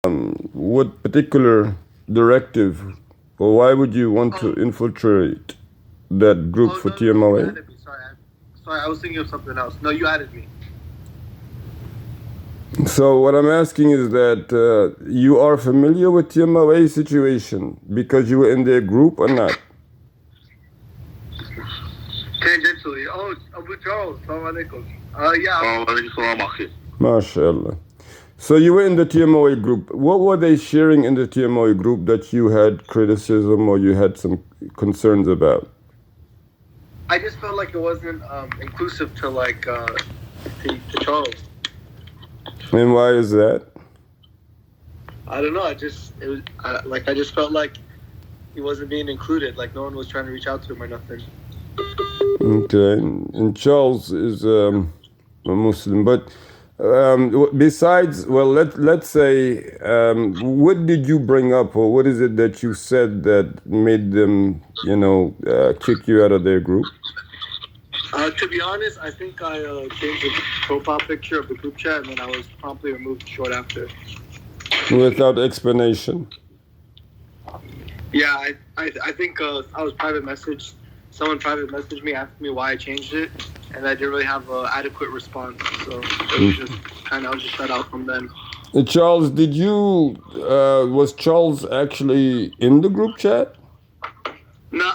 What particular directive, or why would you want to infiltrate that group for no, you TMOA? added me. Sorry, I was thinking of something else. No, you added me. So what I'm asking is that you are familiar with TMOA situation because you were in their group or not? Tangentially. Oh, Abu Charles. Assalamu alaikum. Yeah. MashaAllah. So you were in the TMOA group. What were they sharing in the TMOA group that you had criticism or you had some concerns about? I just felt like it wasn't inclusive to Charles. And why is that? I don't know. I just felt like he wasn't being included. Like no one was trying to reach out to him or nothing. Okay, and Charles is a Muslim, but besides, well, let's say, what did you bring up, or what is it that you said that made them, kick you out of their group? To be honest, I think I changed the profile picture of the group chat, and then I was promptly removed short after. Without explanation? Yeah, I think I was private messaged. Someone private messaged me, asked me why I changed it, and I didn't really have an adequate response. So it was just I was just shut out from then. Charles, was Charles actually in the group chat? No,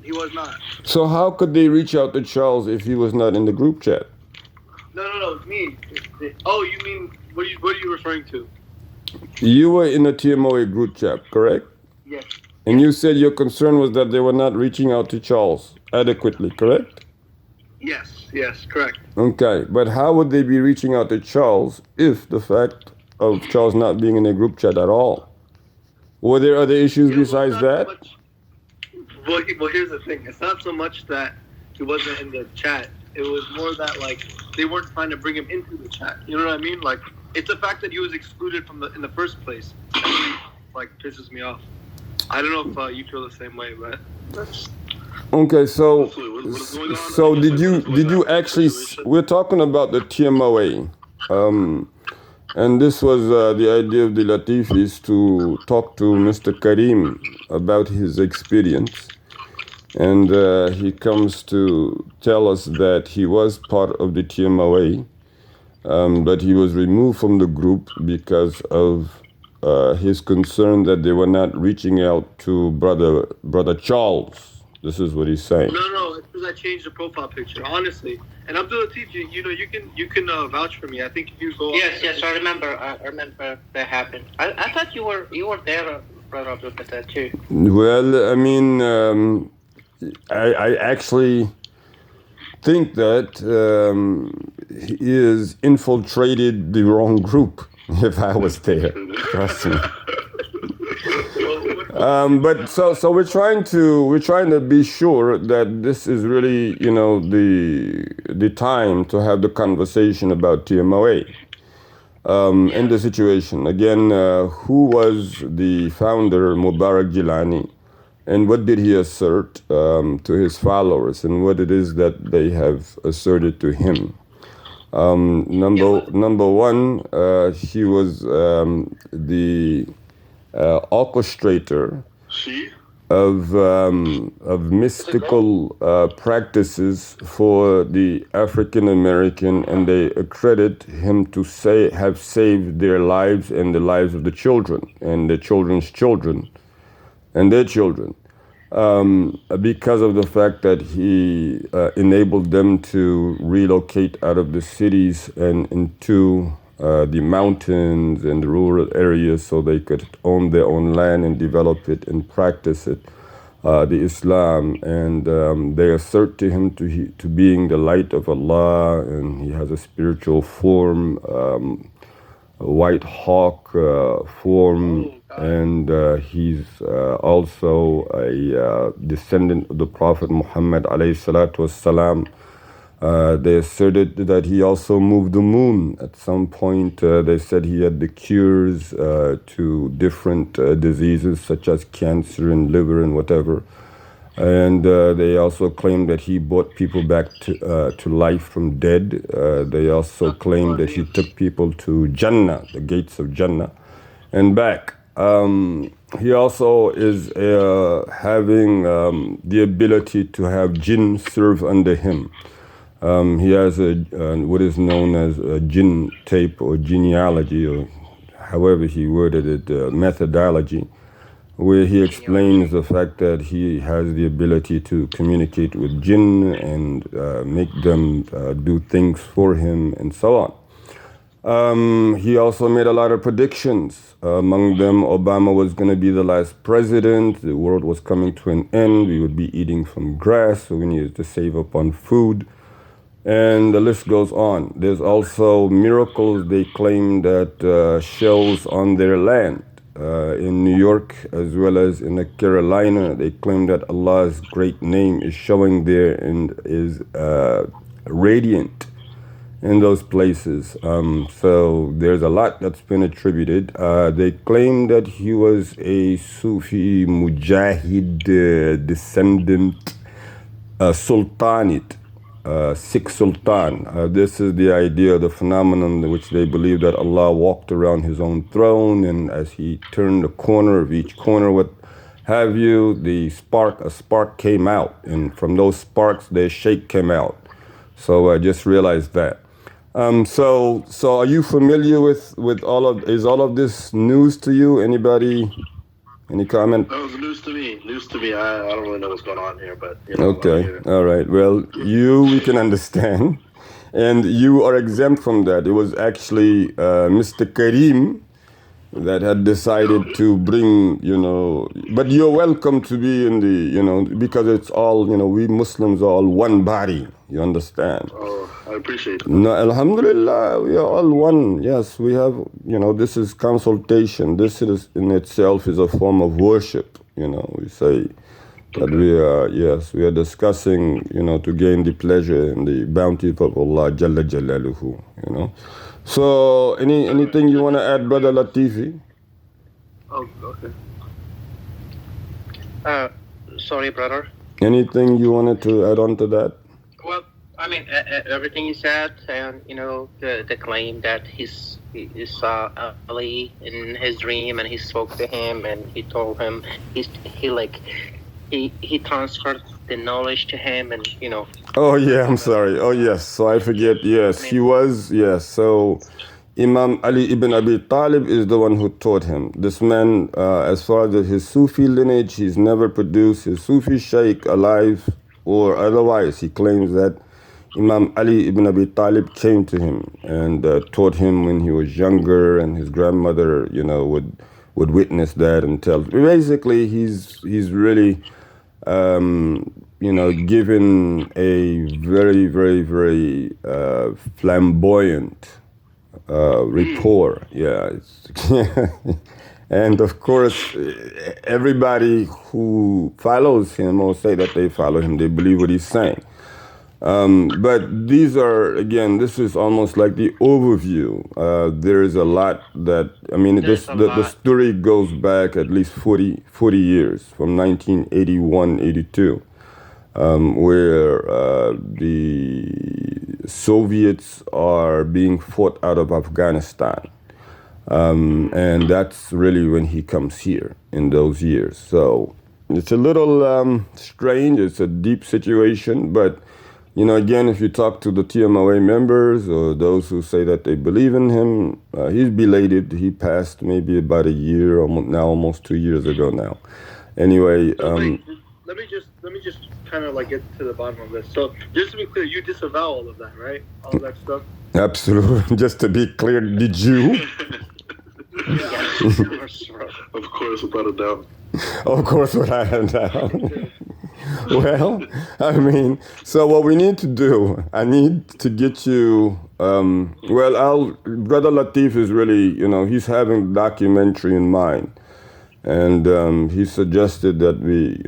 he was not. So how could they reach out to Charles if he was not in the group chat? No, me. Oh, you mean, what are you referring to? You were in the TMOA group chat, correct? Yes. And you said your concern was that they were not reaching out to Charles adequately, correct? Yes, correct. Okay, but how would they be reaching out to Charles if the fact of Charles not being in a group chat at all? Were there other issues besides that? Well, here's the thing. It's not so much that he wasn't in the chat. It was more that, they weren't trying to bring him into the chat. You know what I mean? It's the fact that he was excluded in the first place that really, pisses me off. I don't know if you feel the same way, but that's... Okay, so did you actually? We're talking about the TMOA, and this was the idea of the Latifis to talk to Mr. Karim about his experience, and he comes to tell us that he was part of the TMOA, but he was removed from the group because of his concern that they were not reaching out to brother Charles. This is what he's saying. No, it's because I changed the profile picture, honestly. And Abdul Latif, you can vouch for me. I think if you go... Yes, I remember that happened. I thought you were there, Brother Abdul Fattah, too. Well, I mean, I actually think that he is infiltrated the wrong group if I was there. Trust me. But so we're trying to be sure that this is really the time to have the conversation about TMOA and the situation. Again, who was the founder, Mubarak Jilani, and what did he assert to his followers, and what it is that they have asserted to him. Number one, he was the orchestrator of mystical practices for the African American, and they accredit him to have saved their lives and the lives of the children and their children's children and their children, because of the fact that he enabled them to relocate out of the cities and into the mountains and the rural areas so they could own their own land and develop it and practice it, the Islam. And they assert to him to being the light of Allah, and he has a spiritual form, a white hawk form, and he's also a descendant of the Prophet Muhammad alayhi salatu wassalam. They asserted that he also moved the moon. At some point, they said he had the cures to different diseases such as cancer and liver and whatever. And they also claimed that he brought people back to life from dead. They also claimed that he took people to Jannah, the gates of Jannah. and back. He also is having the ability to have jinn serve under him. He has what is known as a jinn tape or genealogy, or however he worded it, methodology, where he explains the fact that he has the ability to communicate with jinn and make them do things for him and so on. He also made a lot of predictions. Among them, Obama was going to be the last president. The world was coming to an end. We would be eating from grass, so we needed to save up on food. And the list goes on. There's also miracles. They claim that shells on their land in New York as well as in the Carolina, they claim that Allah's great name is showing there and is radiant in those places. So there's a lot that's been attributed. They claim that he was a Sufi Mujahid descendant, Sultanate, Sikh Sultan. This is the idea, the phenomenon in which they believe that Allah walked around his own throne, and as he turned the corner of each corner, what have you, a spark came out, and from those sparks, the sheikh came out. So I just realized that. So are you familiar with is all of this news to you? Anybody? Any comment? That was news to me. News to me. I don't really know what's going on here, but Okay. All right. Well, we can understand, and you are exempt from that. It was actually Mr. Karim that had decided to bring, but you're welcome to be in the, because it's all, we Muslims are all one body. You understand? Oh, I appreciate that. No, Alhamdulillah, we are all one. Yes, we have, this is consultation. This is in itself is a form of worship. We say that we are discussing, to gain the pleasure and the bounty of Allah Jalla Jalaluhu, So, anything you want to add, Brother Latifi? Oh, okay. Sorry, brother. Anything you wanted to add on to that? Well, I mean, everything you said, and the claim that he saw Ali in his dream, and he spoke to him, and he told him he transferred the knowledge to him, and Oh yeah, I'm sorry. Oh yes, so I forget. Yes, he was. Yes, so Imam Ali ibn Abi Talib is the one who taught him. This man, as far as his Sufi lineage, he's never produced his Sufi sheikh alive or otherwise. He claims that Imam Ali ibn Abi Talib came to him and taught him when he was younger, and his grandmother, would witness that and tell. Basically, he's really, given a very, very, very flamboyant rapport. Yeah. And of course, everybody who follows him or say that they follow him, they believe what he's saying. But these are, again, this is almost like the overview. There is a lot that, the story goes back at least 40 years, from 1981, 82, where the Soviets are being fought out of Afghanistan. And that's really when he comes here in those years. So it's a little strange. It's a deep situation, but again, if you talk to the TMOA members or those who say that they believe in him, he's belated. He passed maybe about a year, almost 2 years ago now. Anyway, let me just kind of like get to the bottom of this. So just to be clear, you disavow all of that, right? All of that stuff. Absolutely. Just to be clear, did you? Of course, without a doubt. Of course, without a doubt. Well, so what we need to do, I need to get you, Brother Latif is really, he's having documentary in mind. And he suggested that we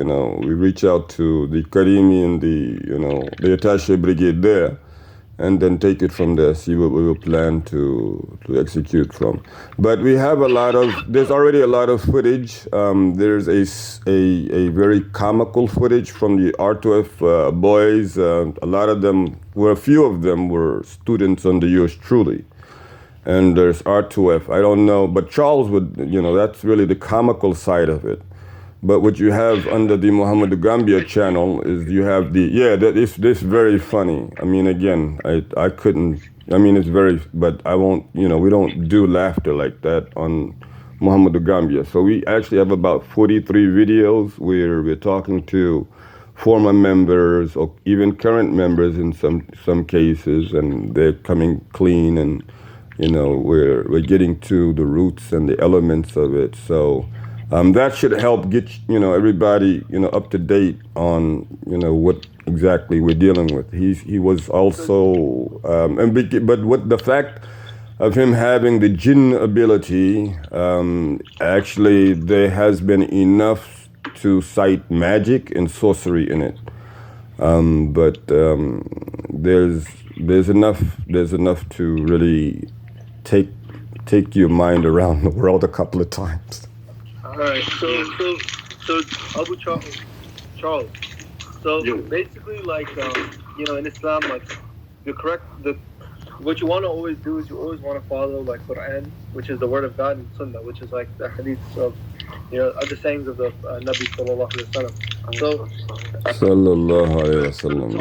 reach out to the Karimi and the attaché brigade there, and then take it from there, see what we will plan to execute from. But we have there's already a lot of footage. There's a very comical footage from the R2F boys. A few of them were students under yours truly. and there's R2F. I don't know, but Charles would, that's really the comical side of it. But what you have under the Muhammad Gambia channel is you have that is this very funny. I mean, again, I couldn't. I mean, it's very, but I won't. We don't do laughter like that on Muhammad Gambia. So we actually have about 43 videos where we're talking to former members or even current members in some cases, and they're coming clean, and we're getting to the roots and the elements of it. So that should help get everybody up to date on what exactly we're dealing with. He was also but what the fact of him having the jinn ability, actually there has been enough to cite magic and sorcery in it. But there's enough to really take your mind around the world a couple of times. All right. So Abu Charles. So basically, like in Islam, like what you want to always do is you always want to follow like Quran, which is the word of God, and Sunnah, which is like the hadiths of other sayings of the Nabi sallallahu alaihi wasallam. So Sallallahu alaihi wasallam. So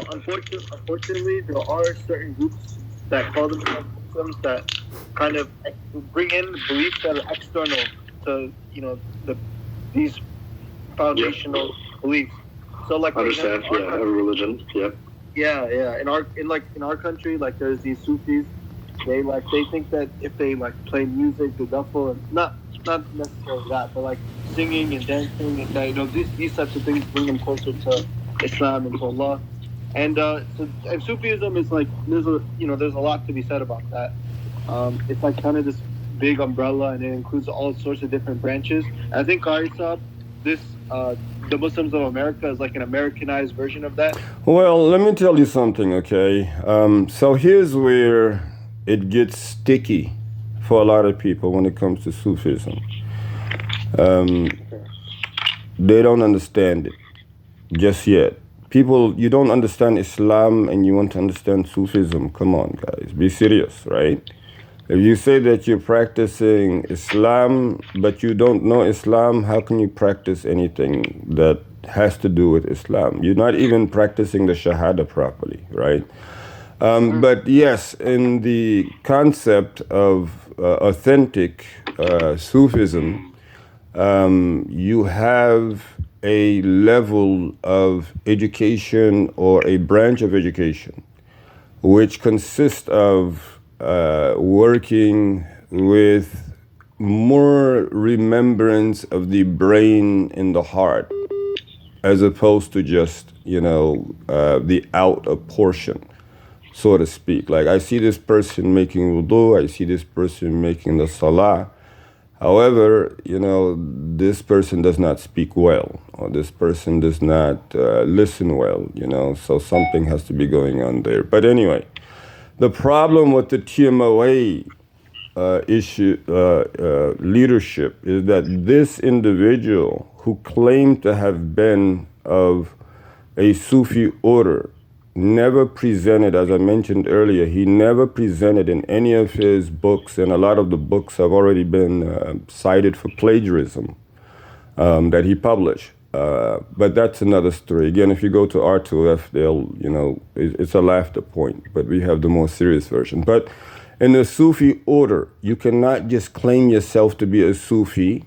unfortunately, there are certain groups that call themselves Muslims that kind of bring in beliefs that are external to these foundational beliefs. So like understand, a religion, yeah. In our country, like there's these Sufis. They think that if they like play music, the duffel, and not necessarily that, but like singing and dancing and that, these types of things bring them closer to Islam and to Allah. And and Sufism is like there's a lot to be said about that. It's like kind of this big umbrella, and it includes all sorts of different branches. I think Qarisab, the Muslims of America is like an Americanized version of that. Well, let me tell you something, okay? So here's where it gets sticky for a lot of people when it comes to Sufism. They don't understand it just yet. People, you don't understand Islam and you want to understand Sufism. Come on, guys, be serious, right? If you say that you're practicing Islam, but you don't know Islam, how can you practice anything that has to do with Islam? You're not even practicing the Shahada properly, right? But yes, in the concept of authentic Sufism, you have a level of education or a branch of education which consists of working with more remembrance of the brain and the heart, as opposed to just the outer portion, so to speak. Like I see this person making wudu, I see this person making the salah. However, this person does not speak well, or this person does not listen well. So something has to be going on there. But anyway. The problem with the TMOA leadership is that this individual who claimed to have been of a Sufi order never presented, as I mentioned earlier, he never presented in any of his books, and a lot of the books have already been cited for plagiarism that he published. But that's another story. Again, if you go to R2F, it's a laughter point, but we have the more serious version. But in the Sufi order, you cannot just claim yourself to be a Sufi,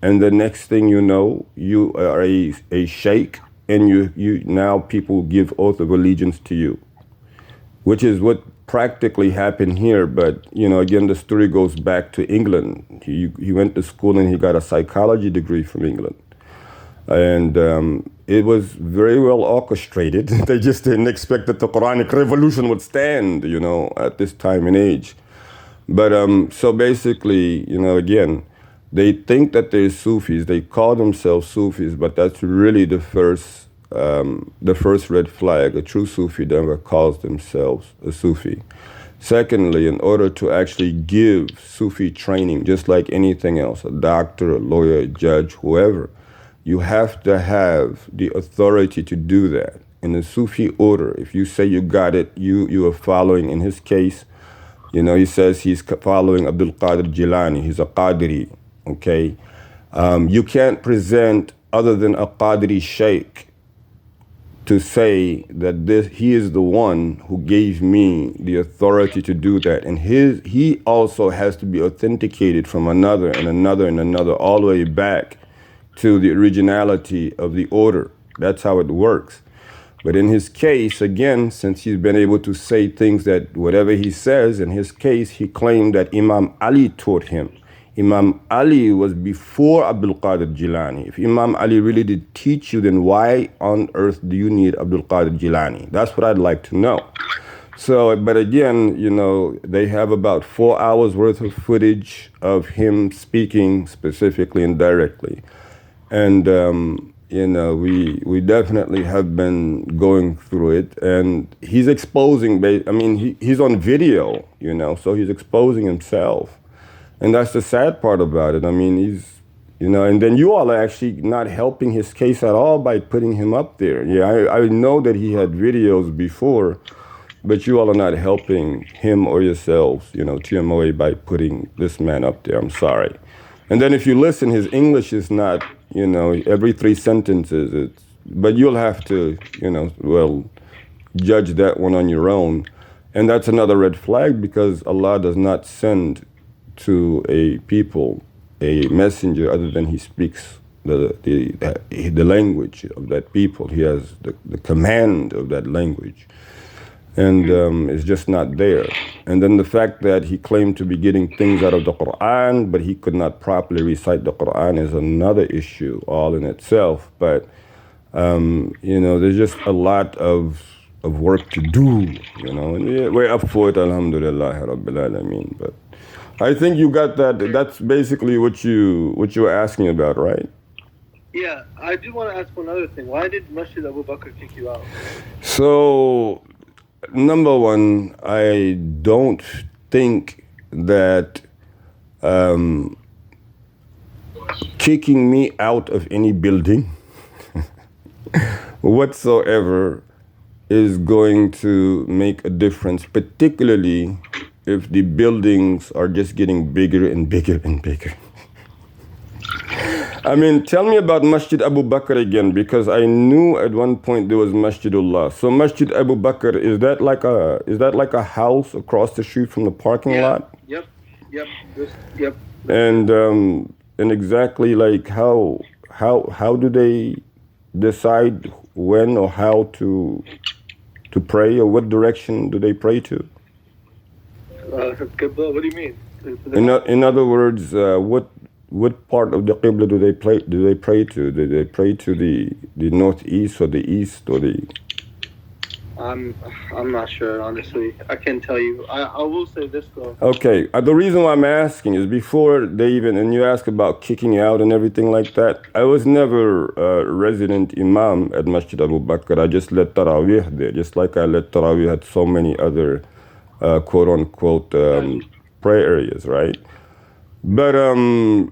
and the next thing you know, you are a sheikh, and you now people give oath of allegiance to you, which is what practically happened here. But, again, the story goes back to England. He went to school and he got a psychology degree from England. And it was very well orchestrated. They just didn't expect that the Quranic revolution would stand, at this time and age. But so basically, again, they think that they're Sufis. They call themselves Sufis, but that's really the first red flag. A true Sufi never calls themselves a Sufi. Secondly, in order to actually give Sufi training, just like anything else, a doctor, a lawyer, a judge, whoever, you have to have the authority to do that. In the Sufi order, if you say you got it, you are following, in his case, You know, he says he's following Abdul Qadir Jilani. He's a Qadiri. Okay, you can't present other than a Qadiri sheikh to say that he is the one who gave me the authority to do that, and he also has to be authenticated from another and another and another all the way back to the originality of the order. That's how it works. But in his case, again, since he's been able to say things that whatever he says, in his case, he claimed that Imam Ali taught him. Imam Ali was before Abdul Qadir Jilani. If Imam Ali really did teach you, then why on earth do you need Abdul Qadir Jilani? That's what I'd like to know. So, but again, you know, they have about 4 hours worth of footage of him speaking specifically and directly. And, you know, we definitely have been going through it. And he's exposing, I mean, he's on video, you know, so he's exposing himself. And that's the sad part about it. I mean, he's, you know, and then you all are actually not helping his case at all by putting him up there. Yeah, I know that he had videos before, but you all are not helping him or yourselves, you know, TMOA, by putting this man up there. I'm sorry. And then if you listen, his English is not, you know, every 3 sentences. But you'll have to, you know, well, judge that one on your own. And that's another red flag, because Allah does not send to a people a messenger other than he speaks the language of that people. He has the command of that language. And it's just not there. And then the fact that he claimed to be getting things out of the Quran, but he could not properly recite the Quran, is another issue all in itself. But, you know, there's just a lot of work to do, you know. And yeah, we're up for it, alhamdulillah, rabbil alameen. But I think you got that. That's basically what you were asking about, right? Yeah, I do want to ask one other thing. Why did Masjid Abu Bakr kick you out? So, number one, I don't think that kicking me out of any building whatsoever is going to make a difference, particularly if the buildings are just getting bigger and bigger and bigger. I mean, tell me about Masjid Abu Bakr again, because I knew at one point there was Masjidullah. So Masjid Abu Bakr, is that like a house across the street from the parking lot? Yep. And exactly like how do they decide when or how to pray, or what direction do they pray to? Qibla, what do you mean? In other words, what part of the Qibla do they pray to? Do they pray to the northeast or the east or the? I'm not sure, honestly. I can't tell you. I will say this though. Okay, the reason why I'm asking is before they even, and you ask about kicking out and everything like that, I was never a resident imam at Masjid Abu Bakr. I just led Taraweeh there, just like I led Taraweeh at so many other quote unquote prayer areas, right? But the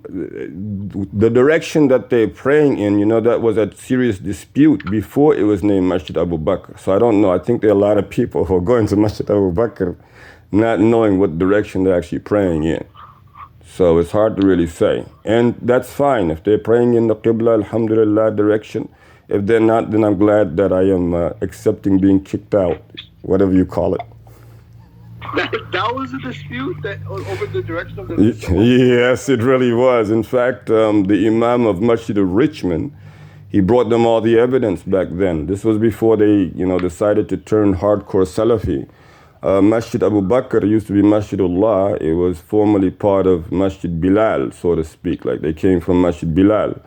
direction that they're praying in, you know, that was a serious dispute before it was named Masjid Abu Bakr. So I don't know. I think there are a lot of people who are going to Masjid Abu Bakr not knowing what direction they're actually praying in. So it's hard to really say. And that's fine. If they're praying in the Qibla, alhamdulillah, direction. If they're not, then I'm glad that I am accepting being kicked out, whatever you call it. That was a dispute over the direction of the. Yes, it really was. In fact, the Imam of Masjid of Richmond, he brought them all the evidence back then. This was before they, you know, decided to turn hardcore Salafi. Masjid Abu Bakr used to be Masjidullah. It was formerly part of Masjid Bilal, so to speak. Like they came from Masjid Bilal.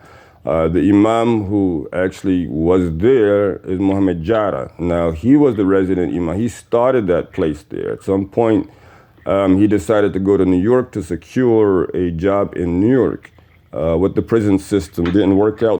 The Imam who actually was there is Muhammad Jara. Now, he was the resident Imam. He started that place there. At some point, he decided to go to New York to secure a job in New York. With the prison system, didn't work out.